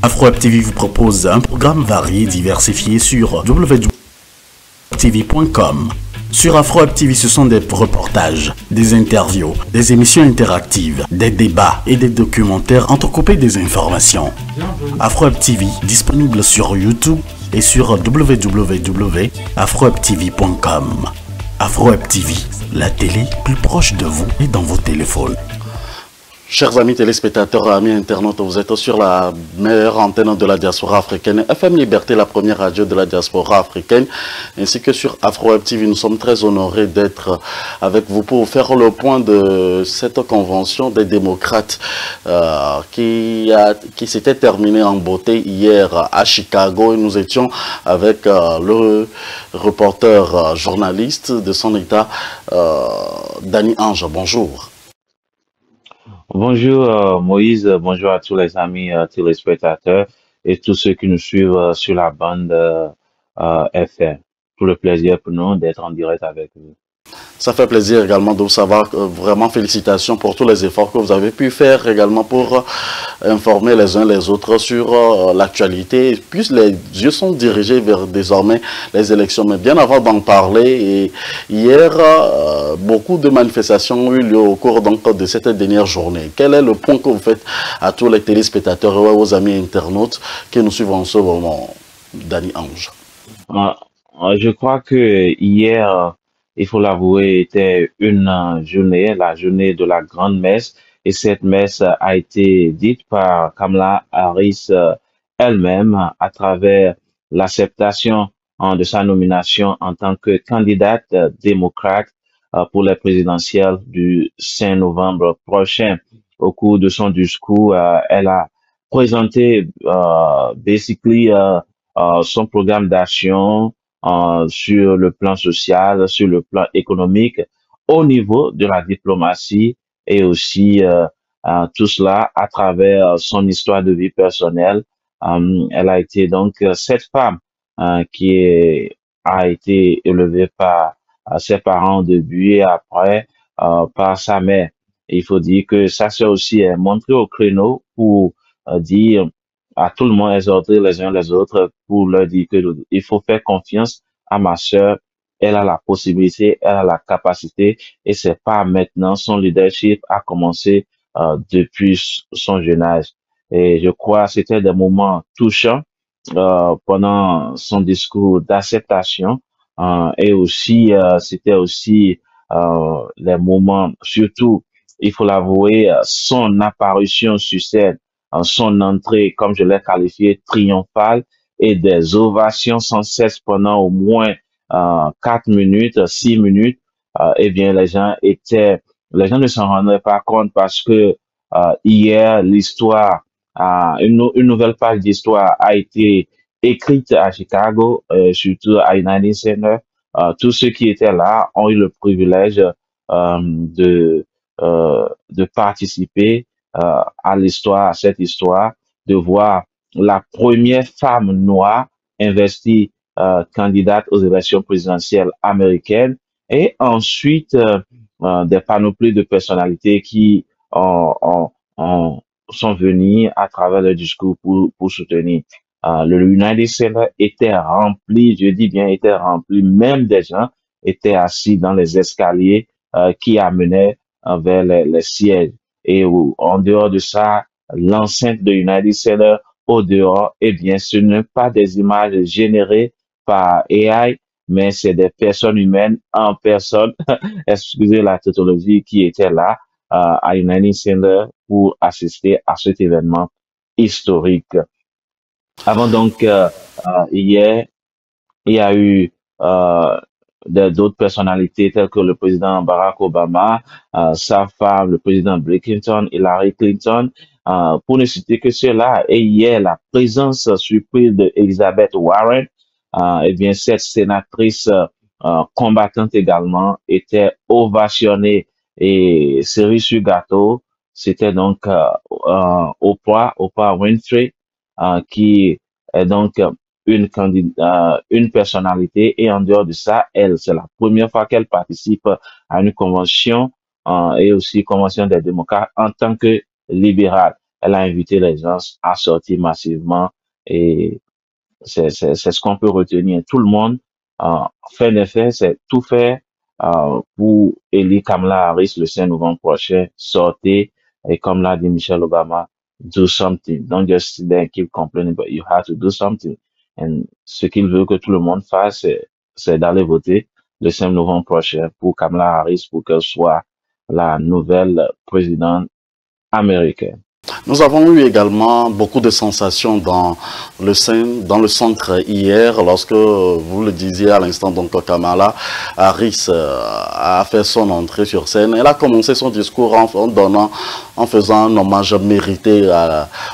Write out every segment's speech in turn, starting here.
AfroWeb TV vous propose un programme varié, diversifié sur www.tv.com. Sur AfroWeb TV, ce sont des reportages, des interviews, des émissions interactives, des débats et des documentaires entrecoupés des informations. AfroWeb TV, disponible sur YouTube et sur www.afrowebtv.com. AfroWeb TV, la télé plus proche de vous et dans vos téléphones. Chers amis téléspectateurs, amis internautes, vous êtes sur la meilleure antenne de la diaspora africaine, FM Liberté, la première radio de la diaspora africaine, ainsi que sur AfroWeb TV. Nous sommes très honorés d'être avec vous pour faire le point de cette convention des démocrates qui s'était terminée en beauté hier à Chicago. Et nous étions avec le reporter journaliste de son état, Danny Ange. Bonjour. Bonjour Moïse, bonjour à tous les amis téléspectateurs et tous ceux qui nous suivent sur la bande FM. Tout le plaisir pour nous d'être en direct avec vous. Ça fait plaisir également de vous savoir. Vraiment félicitations pour tous les efforts que vous avez pu faire également pour informer les uns les autres sur l'actualité. Puis les yeux sont dirigés vers désormais les élections. Mais bien avant d'en parler, et hier, beaucoup de manifestations ont eu lieu au cours donc, de cette dernière journée. Quel est le point que vous faites à tous les téléspectateurs et aux amis internautes qui nous suivent en ce moment, Danny Ange? Je crois que hier, il faut l'avouer, était une journée, la journée de la grande messe. Et cette messe a été dite par Kamala Harris elle-même à travers l'acceptation de sa nomination en tant que candidate démocrate pour les présidentielles du 5 novembre prochain. Au cours de son discours, elle a présenté son programme d'action sur le plan social, sur le plan économique, au niveau de la diplomatie et aussi tout cela à travers son histoire de vie personnelle. Elle a été donc cette femme a été élevée par ses parents au début et après par sa mère. Et il faut dire que ça s'est aussi montré au créneau pour dire à tout le monde, exhorter les uns les autres pour leur dire que il faut faire confiance à ma sœur. Elle a la possibilité, elle a la capacité et c'est pas maintenant. Son leadership a commencé depuis son jeune âge. Et je crois que c'était des moments touchants pendant son discours d'acceptation et aussi c'était aussi les moments, surtout, il faut l'avouer, son apparition sur scène, son entrée, comme je l'ai qualifié, triomphale et des ovations sans cesse pendant au moins 4 minutes, 6 minutes. Eh bien, les gens ne s'en rendaient pas compte parce que hier, l'histoire, une nouvelle page d'histoire a été écrite à Chicago, surtout à United Center. Tous ceux qui étaient là ont eu le privilège de participer à l'histoire, à cette histoire, de voir la première femme noire investie candidate aux élections présidentielles américaines et ensuite des panoplies de personnalités qui sont venues à travers le discours pour soutenir. Le United Center était rempli, je dis bien était rempli, même des gens étaient assis dans les escaliers qui amenaient vers les sièges. Et en dehors de ça, l'enceinte de United Center, au dehors, eh bien, ce n'est pas des images générées par AI, mais c'est des personnes humaines en personne, excusez la tautologie, qui étaient là à United Center pour assister à cet événement historique. Avant donc, hier, il y a eu d'autres personnalités telles que le président Barack Obama, sa femme, le président Bill Clinton, Hillary Clinton, pour ne citer que cela. Et hier, la présence surprise de Elizabeth Warren, eh bien, cette sénatrice combattante également, était ovationnée et cerise sur gâteau. C'était donc Oprah Winfrey, qui est donc une personnalité et en dehors de ça, c'est la première fois qu'elle participe à une convention et aussi convention des démocrates en tant que libérale. Elle a invité les gens à sortir massivement et c'est ce qu'on peut retenir. Tout le monde, fait d'effet, c'est tout fait pour élire Kamala Harris le 5 novembre prochain. Sortez, et comme l'a dit Michelle Obama, do something. Don't just sit there and keep complaining, but you have to do something. Et ce qu'il veut que tout le monde fasse, c'est d'aller voter le 5 novembre prochain pour Kamala Harris pour qu'elle soit la nouvelle présidente américaine. Nous avons eu également beaucoup de sensations dans le centre hier, lorsque vous le disiez à l'instant, donc Kamala Harris a fait son entrée sur scène. Elle a commencé son discours en faisant un hommage mérité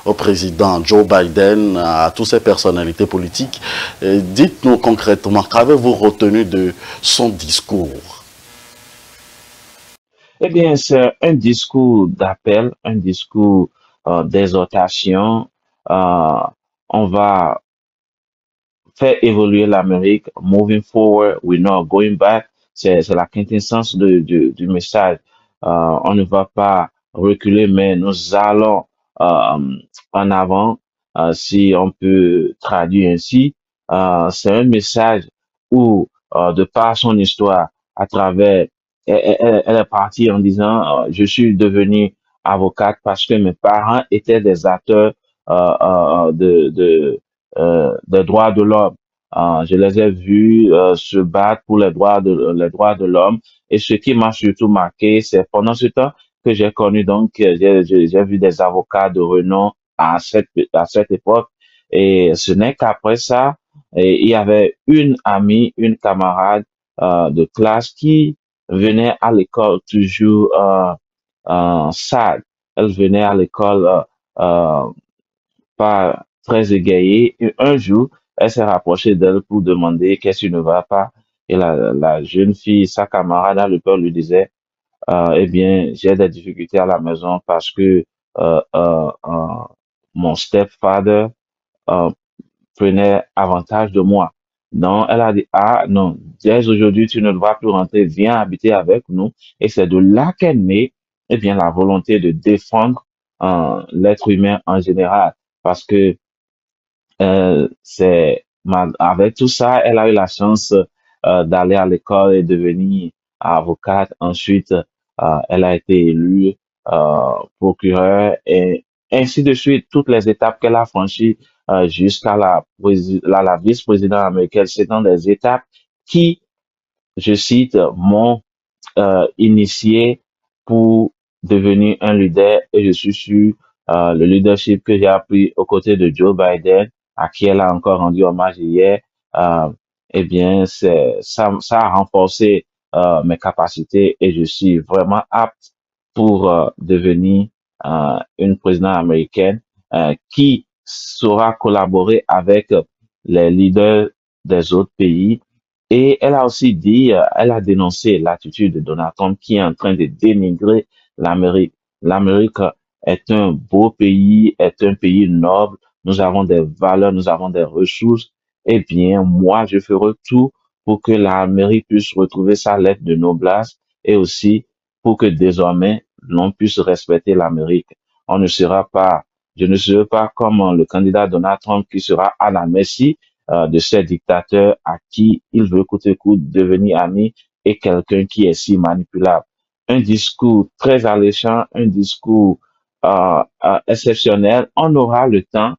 au président Joe Biden, à toutes ses personnalités politiques. Dites-nous concrètement, qu'avez-vous retenu de son discours? Eh bien, c'est un discours d'appel, un discours d'exhortation. Euh, on va faire évoluer l'Amérique. Moving forward, we're not going back. C'est la quintessence du message. On ne va pas reculer, mais nous allons en avant, si on peut traduire ainsi. C'est un message où, de par son histoire, à travers, elle est partie en disant, je suis devenue avocate parce que mes parents étaient des acteurs des droits de l'homme. Je les ai vus se battre pour les droits de l'homme. Et ce qui m'a surtout marqué, c'est pendant ce temps que j'ai connu donc, j'ai vu des avocats de renom à cette époque. Et ce n'est qu'après ça, il y avait une amie, une camarade de classe qui venait à l'école toujours sad. Elle venait à l'école pas très égayée. Et un jour, elle s'est rapprochée d'elle pour demander qu'est-ce qui ne va pas. Et la jeune fille, sa camarade à l'école lui disait, eh bien, j'ai des difficultés à la maison parce que euh, euh, euh, mon stepfather euh, prenait avantage de moi. Donc, elle a dit, ah non, dès aujourd'hui, tu ne dois plus rentrer, viens habiter avec nous. Et c'est de là qu'est née, eh bien, la volonté de défendre l'être humain en général. Parce que avec tout ça, elle a eu la chance d'aller à l'école et devenir avocate. Ensuite, elle a été élue procureur et ainsi de suite. Toutes les étapes qu'elle a franchies jusqu'à la vice-présidente américaine, c'est dans des étapes qui, je cite, m'ont initié pour devenir un leader et je suis sûr le leadership que j'ai appris aux côtés de Joe Biden, à qui elle a encore rendu hommage hier, euh, eh bien, ça a renforcé mes capacités et je suis vraiment apte pour devenir une présidente américaine qui saura collaborer avec les leaders des autres pays et elle a aussi dit, elle a dénoncé l'attitude de Donald Trump qui est en train de dénigrer l'Amérique. L'Amérique est un beau pays, est un pays noble. Nous avons des valeurs, nous avons des ressources. Eh bien, moi, je ferai tout pour que l'Amérique puisse retrouver sa lettre de noblesse et aussi pour que désormais l'on puisse respecter l'Amérique. On ne sera pas, je ne serai pas comme le candidat Donald Trump qui sera à la merci de ces dictateurs à qui il veut coûte que coûte devenir ami et quelqu'un qui est si manipulable. Un discours très alléchant, un discours exceptionnel. On aura le temps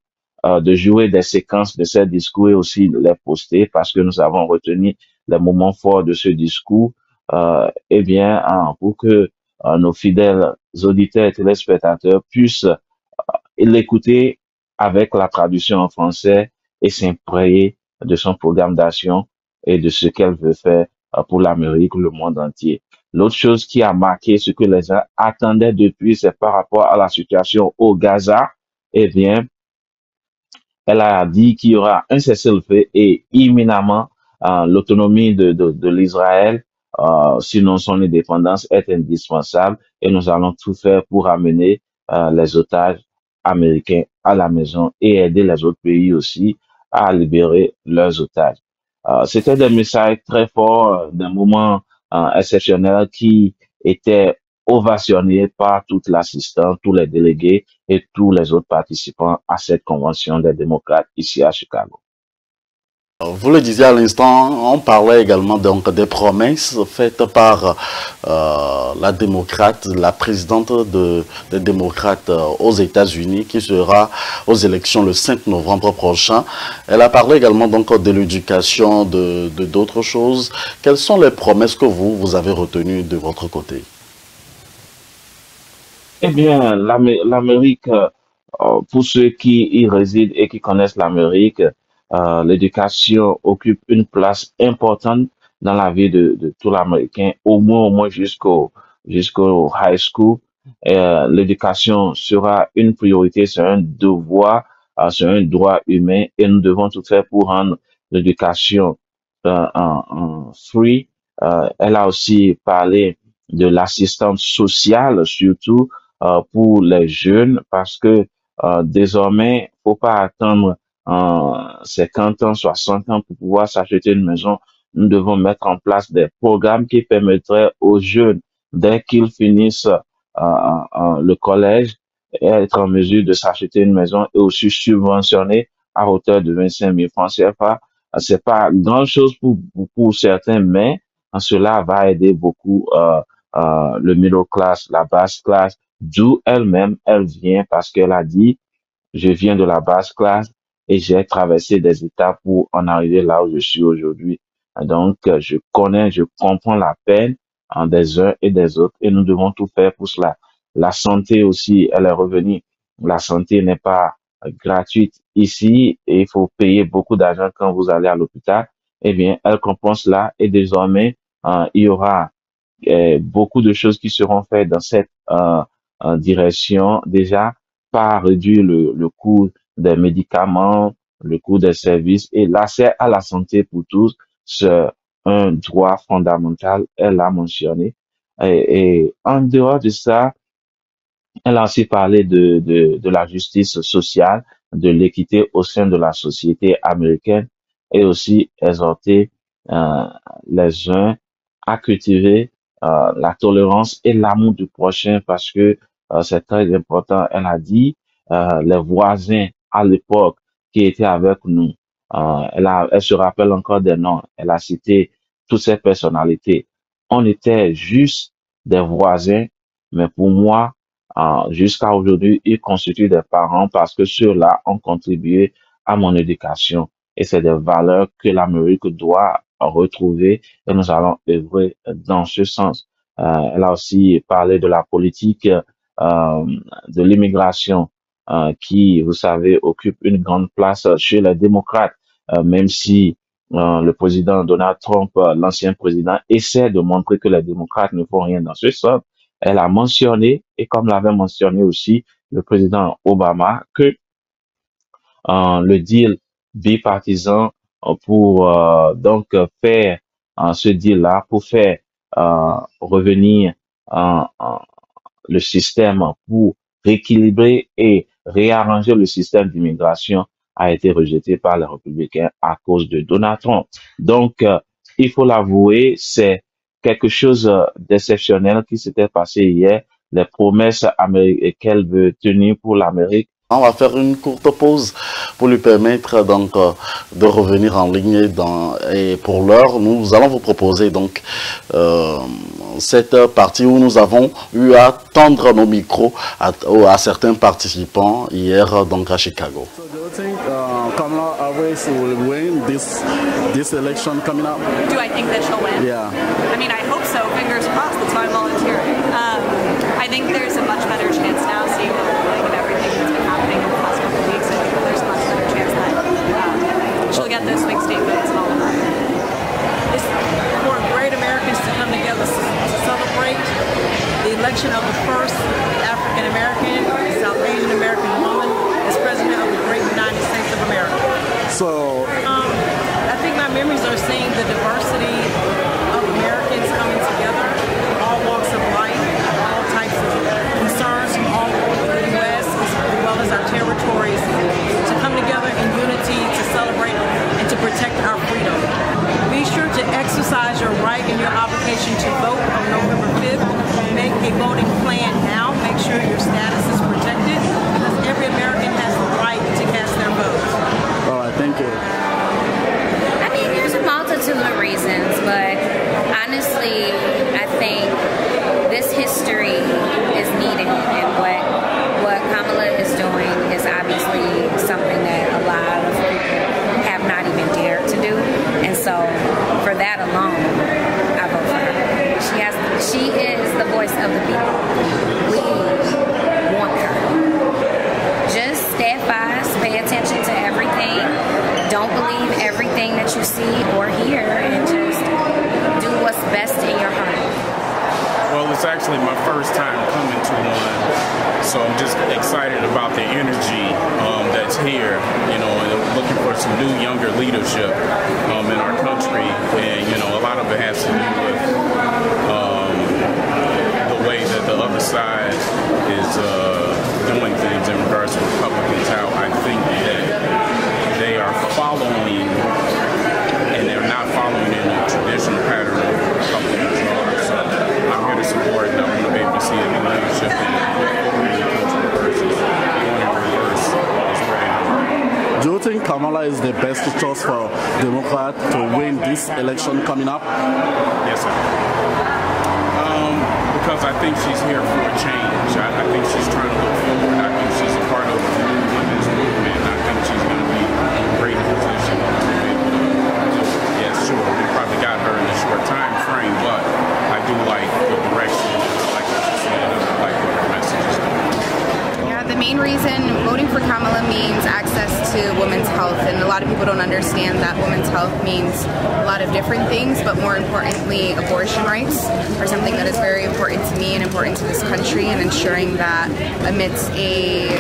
de jouer des séquences de ces discours et aussi de les poster parce que nous avons retenu les moments forts de ce discours. Eh bien, pour que nos fidèles auditeurs et téléspectateurs puissent l'écouter avec la traduction en français et s'imprégner de son programme d'action et de ce qu'elle veut faire pour l'Amérique, le monde entier. L'autre chose qui a marqué ce que les gens attendaient depuis, c'est par rapport à la situation au Gaza. Eh bien, elle a dit qu'il y aura un cessez-le-feu et imminemment l'autonomie de l'Israël, sinon son indépendance est indispensable et nous allons tout faire pour amener les otages américains à la maison et aider les autres pays aussi à libérer leurs otages. C'était des messages très forts, des moments exceptionnels qui étaient ovationné par toute l'assistance, tous les délégués et tous les autres participants à cette convention des démocrates ici à Chicago. Vous le disiez à l'instant, on parlait également donc des promesses faites par la démocrate, la présidente des démocrates aux États-Unis qui sera aux élections le 5 novembre prochain. Elle a parlé également donc de l'éducation, de d'autres choses. Quelles sont les promesses que vous avez retenues de votre côté? Eh bien, l'Amérique, pour ceux qui y résident et qui connaissent l'Amérique, l'éducation occupe une place importante dans la vie de tout l'Américain, au moins jusqu'au high school. L'éducation sera une priorité, c'est un devoir, c'est un droit humain et nous devons tout faire pour rendre l'éducation en free. Elle a aussi parlé de l'assistance sociale, surtout pour les jeunes, parce que désormais, faut pas attendre 50 ans, 60 ans pour pouvoir s'acheter une maison. Nous devons mettre en place des programmes qui permettraient aux jeunes, dès qu'ils finissent le collège, être en mesure de s'acheter une maison et aussi subventionner à hauteur de 25 000 francs CFA. C'est pas grand-chose pour certains, mais cela va aider beaucoup le middle class, la basse classe, d'où elle-même, elle vient parce qu'elle a dit, je viens de la basse classe et j'ai traversé des étapes pour en arriver là où je suis aujourd'hui. Donc, je connais, je comprends la peine des uns et des autres et nous devons tout faire pour cela. La santé aussi, elle est revenue. La santé n'est pas gratuite ici et il faut payer beaucoup d'argent quand vous allez à l'hôpital. Eh bien, elle comprend cela et désormais, il y aura beaucoup de choses qui seront faites dans cette direction déjà par réduire le coût des médicaments, le coût des services et l'accès à la santé pour tous, c'est un droit fondamental, elle l'a mentionné. Et en dehors de ça, elle a aussi parlé de la justice sociale, de l'équité au sein de la société américaine et aussi exhorter euh, les uns à cultiver la tolérance et l'amour du prochain parce que c'est très important. Elle a dit les voisins à l'époque qui étaient avec nous, elle se rappelle encore des noms, elle a cité toutes ces personnalités. On était juste des voisins, mais pour moi, jusqu'à aujourd'hui, ils constituent des parents parce que ceux-là ont contribué à mon éducation. Et c'est des valeurs que l'Amérique doit retrouver et nous allons œuvrer dans ce sens. Elle a aussi parlé de la politique de l'immigration qui, vous savez, occupe une grande place chez les démocrates, même si le président Donald Trump, l'ancien président, essaie de montrer que les démocrates ne font rien dans ce sens. Elle a mentionné, et comme l'avait mentionné aussi le président Obama, que le deal bipartisan pour faire ce deal-là, pour faire revenir le système, pour rééquilibrer et réarranger le système d'immigration a été rejeté par les républicains à cause de Donald Trump. Donc, il faut l'avouer, c'est quelque chose d'exceptionnel qui s'était passé hier. Les promesses qu'elle veut tenir pour l'Amérique. On va faire une courte pause pour lui permettre donc de revenir en ligne et pour l'heure, nous allons vous proposer donc cette partie où nous avons eu à tendre nos micros à certains participants hier donc à Chicago. So do you think Kamala Harris will win this election coming up? Do I think that she'll win? Yeah. I mean, I hope so. Fingers crossed. That's why I'm volunteering. I think there's a much better chance now, seeing the ruling and everything that's been happening in the past couple of weeks. I think there's a much better chance that she'll get those swing state votes and all of that. It's for great Americans to come together to celebrate the election of the first African American, South Asian American woman as president of the great United States of America. So I think my memories are seeing the diversity of Americans coming together, all walks of life, all types of concerns from all over the U.S. as well as our territories, to come together in unity to celebrate and to protect our freedom. Be sure to exercise your right and your obligation to vote on November 5th. Make a voting pay attention to everything. Don't believe everything that you see or hear, and just do what's best in your heart. Well, it's actually my first time coming to one, so I'm just excited about the energy that's here, you know, and I'm looking for some new, younger leadership in our country, and, you know, a lot of it has to do with the way that the other side is doing things in regards to Republicans, how I think that they are following, and they're not following in the traditional pattern of Republicans are. So I'm here to support, and I want to be able to see a new leadership in the country versus going in reverse is very important. Do you think Kamala is the best choice for Democrat to win this election coming up? Yes, sir. Because I think she's here for a change. I think she's trying to look forward. I think she's a part of the women's movement. I think she's going to be in a great position to be able to do it. Yes, sure. We probably got her in a short time frame, but I do like the direction. I like what she's saying. I like what her message is doing. Yeah, the main reason voting for Kamala means access to women's health, and a lot of people don't understand that women's health means a lot of different things, but more importantly, abortion rights are something that is very important to me and important to this country, and ensuring that amidst a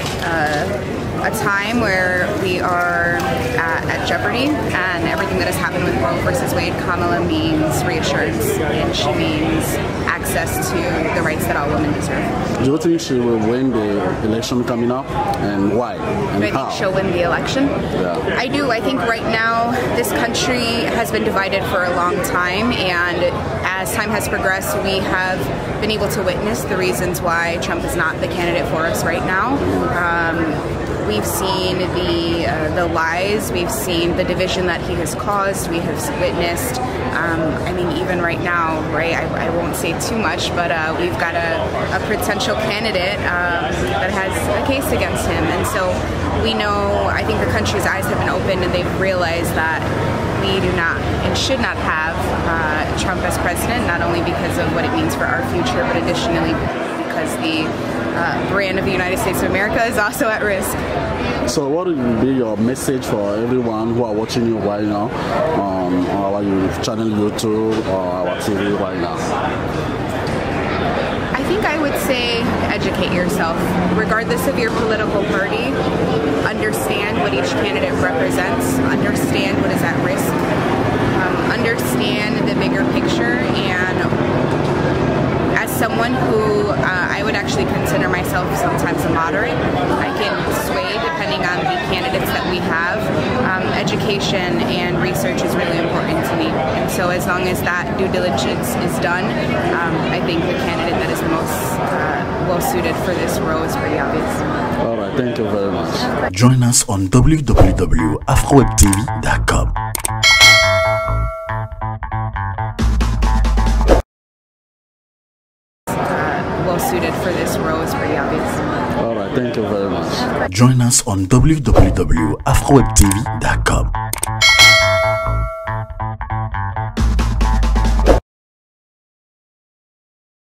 time where we are at jeopardy and everything that has happened with Roe versus Wade, Kamala means reassurance, and she means access to the rights that all women deserve. Do you think she will win the election coming up, and why, and Do I think she'll win the election? Yeah. I do. I think right now this country has been divided for a long time, and as time has progressed, we have been able to witness the reasons why Trump is not the candidate for us right now. We've seen the lies, we've seen the division that he has caused, we have witnessed, I mean, even right now, right, I won't say too much, but we've got a potential candidate that has a case against him, and so we know, I think the country's eyes have been opened, and they've realized that we do not and should not have Trump as president, not only because of what it means for our future, but additionally because the brand of the United States of America is also at risk. So what would be your message for everyone who are watching you right now on our channel YouTube or our TV right now? I think I would say educate yourself. Regardless of your political party, understand what each candidate represents, understand what is at risk, understand the bigger picture, and as someone who I would actually consider myself sometimes a moderate, I can sway depending on the candidates that we have. Education and research is really important to me, and so as long as that due diligence is done, I think the candidate that is the most well suited for this role is pretty obvious. All right, thank you very much. Join us on www.afrowebtv.com. Well suited for this role is pretty obvious. All right, thank you very much. Join us on www.afrowebtv.com.